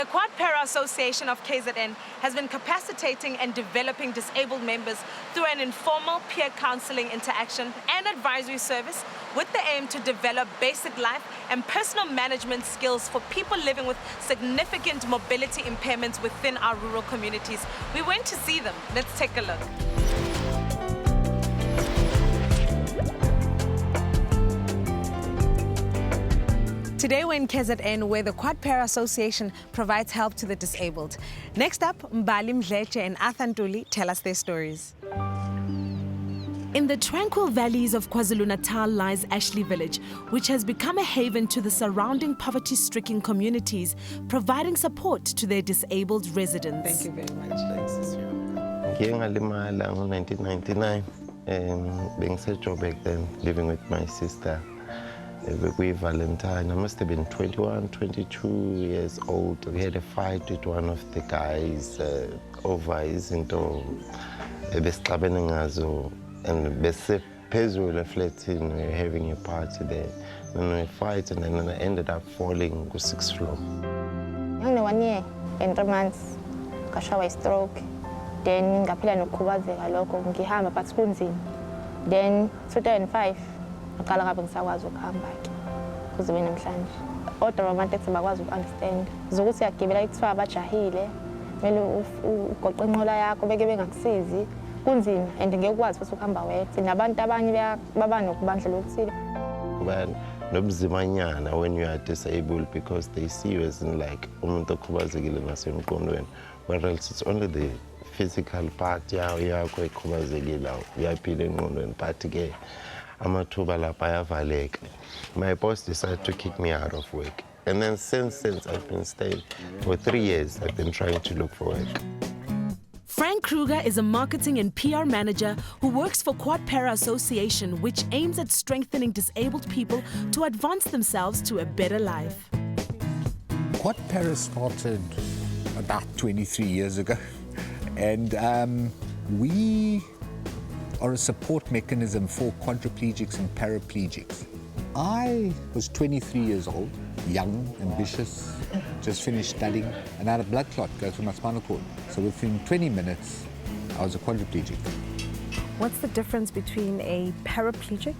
The QuadPara Association of KZN has been capacitating and developing disabled members through an informal peer counseling interaction and advisory service with the aim to develop basic life and personal management skills for people living with significant mobility impairments within our rural communities. We went to see them. Let's take a look. Today we're in KZN, where the QuadPara Association provides help to the disabled. Next up, Mbali Mdleche and Athantuli tell us their stories. In the tranquil valleys of KwaZulu-Natal lies Ashley Village, which has become a haven to the surrounding poverty-stricken communities, providing support to their disabled residents. Thank you very much. Thanks. In 1999, being Joburg back then, living with my sister. We Valentine, I must have been 21, 22 years old. We had a fight with one of the guys over into Besklabeningazo and Bese Pezula flat in. We were having a party there. Then we fight, and then I ended up falling to 6th floor. Only 1 year and 3 months, I had a stroke. Then I played no kubazeka lokho ngihamba but kunzima. Then 2005 ngaqala ngabe ngisakwazi ukuhamba ke kuze namhlanje. Odwa romantics bakwazi ukunderstand. Zokuthi yagibela ikuthiwa abajahile, kumele ugoqe inqola yakho beke bengakusizi. Kunzima and ngeke ukwazi futhi ukuhamba wedwa. Nabantu abanye baba nokubandlela okuthile. Nobuzimanyana when you are disabled, because they see you as in like umuntu okhubazekile nasemqondweni, whereas it's only the physical part yakho ekhubazekile uyaphila engqondweni, but ke amathuba lapha ayavaleka. My boss decided to kick me out of work, and then since I've been staying for 3 years. I've been trying to look for work. Frank Kruger is a marketing and PR manager who works for QuadPara Association, which aims at strengthening disabled people to advance themselves to a better life. QuadPara started about 23 years ago, and we are a support mechanism for quadriplegics and paraplegics. I was 23 years old, young, ambitious, just finished studying, and I had a blood clot go through my spinal cord. So within 20 minutes, I was a quadriplegic. What's the difference between a paraplegic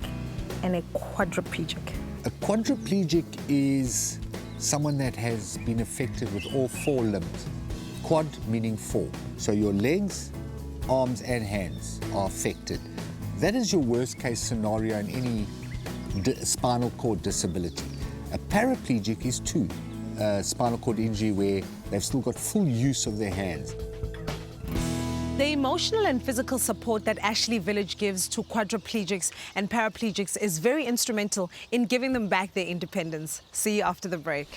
and a quadriplegic? A quadriplegic is someone that has been affected with all 4 limbs. Quad meaning 4. So your legs, arms and hands are affected. That is your worst case scenario in any spinal cord disability. A paraplegic is 2. Spinal cord injury where they've still got full use of their hands. The emotional and physical support that Ashley Village gives to quadriplegics and paraplegics is very instrumental in giving them back their independence. See you after the break.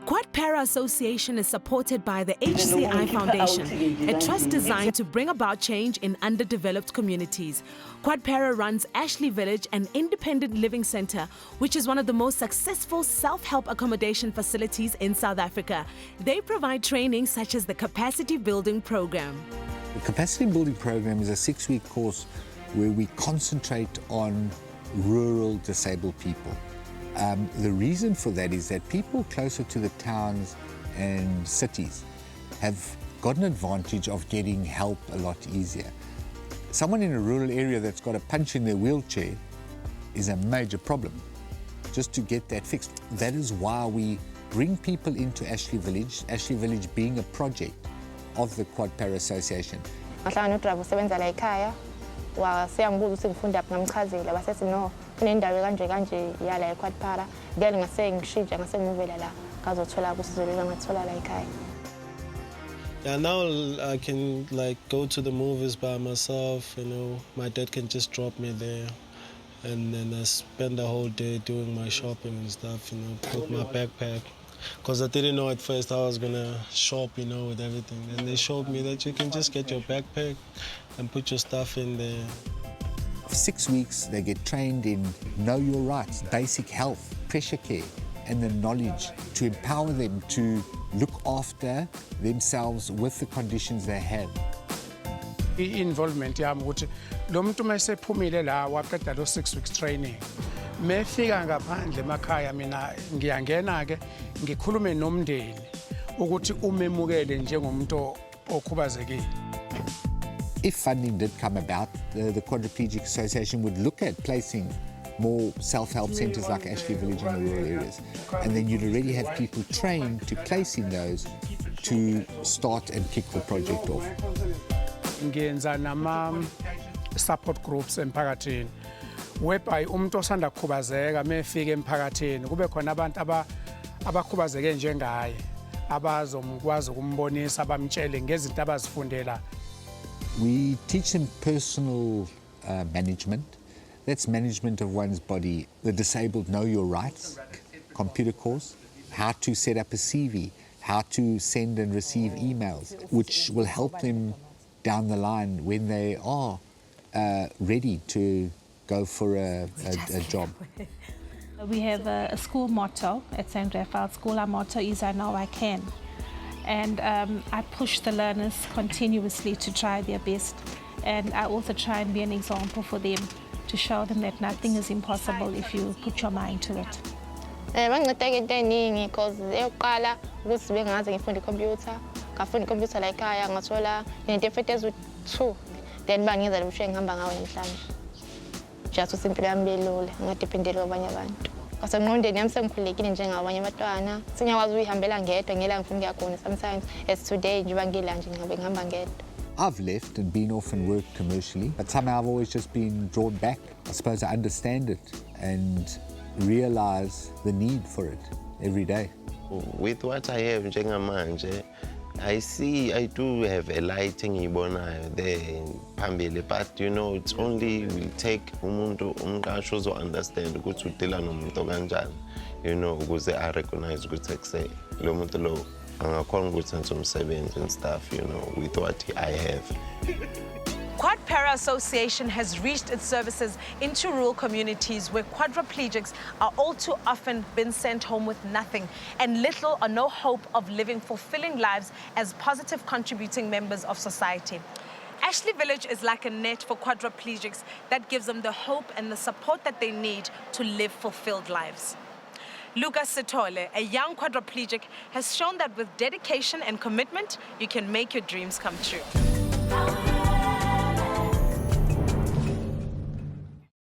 QuadPara Association is supported by the HCI Foundation, a trust designed to bring about change in underdeveloped communities. QuadPara runs Ashley Village, an independent living center, which is one of the most successful self-help accommodation facilities in South Africa. They provide training such as the Capacity Building Program. The Capacity Building Program is a 6-week course where we concentrate on rural disabled people. The reason for that is that people closer to the towns and cities have got an advantage of getting help a lot easier. Someone in a rural area that's got a punch in their wheelchair is a major problem, just to get that fixed. That is why we bring people into Ashley Village being a project of the QuadPara Association. Wasiyangbuza ukuthi ngifunda phi ngamchazela basethi no kunendawo kanje yala eQuadPara ngeke ngase ngishintshe ngase ngivela la ngazothola usizo ngathola la ekhaya. Yeah, now I can like go to the movies by myself, you know. My dad can just drop me there, and then I spend the whole day doing my shopping and stuff, you know, put my backpack. Because I didn't know at first how I was gonna shop, you know, with everything. And they showed me that you can just get your backpack and put your stuff in there. For 6 weeks, they get trained in know your rights, basic health, pressure care, and the knowledge to empower them to look after themselves with the conditions they have. I-involvement yami ukuthi lo muntu mayesephumile la waqeda lo 6 weeks training Mefika ngaphandle emakhaya mina ngiyangena ke ngikhulume nomndeni ukuthi umemukele njengomuntu okhubazekile. If funding did come about, the Quadriplegic Association would look at placing more self-help centres like Ashley Village in the rural areas. And then you'd already have people trained to place in those to start and kick the project off. Ngiyenza nama support groups emphakathini. Whereby umuntu osanda kukhubazeka mefika emphakathini kube khona abantu abakhubazeke njengaye abazomkwazi ukumbonisa abamtshele ngezinto abazifundela. We teach them personal management. That's management of one's body. The disabled know your rights, computer course, how to set up a CV, how to send and receive emails, which will help them down the line when they are ready to go for a job. We have a school motto at St. Raphael School. Our motto is I know I can. And I push the learners continuously to try their best. And I also try and be an example for them to show them that nothing is impossible if you put your mind to it. Banginceda into eningi because eyokuqala ukuthi bengazi ngifunda icomputer, ngafunda icomputer la ekhaya ngathola into efethe ezu-2 then bangenza lo mshini ngihamba ngawo namhlanje. Just ukuthi impilo yami belula ngadependeli kwabanye abantu. Ngasengqondweni yami sengikhulekile njengabanye abantwana. Singakwazi ukuyihambela ngedwa ngela ngifuna ukuya khona sometimes as today njengoba ngila nje ngihamba ngedwa. I've left and been off and worked commercially, but somehow I've always just been drawn back. I suppose I understand it and realize the need for it every day. With what I have njengamanje, I do have a lighting ibonayo there phambili, but you know it only will take umuntu umqashi ozo understand ukuthi udila nomuntu kanjani, you know, ukuze I recognize ukuthi ekuse lo muntu lo angakhona ukuthi enze umsebenzi and stuff, you know, with what I have. QuadPara Association has reached its services into rural communities where quadriplegics are all too often been sent home with nothing and little or no hope of living fulfilling lives as positive contributing members of society. Ashley Village is like a net for quadriplegics that gives them the hope and the support that they need to live fulfilled lives. Lucas Sitole, a young quadriplegic, has shown that with dedication and commitment, you can make your dreams come true.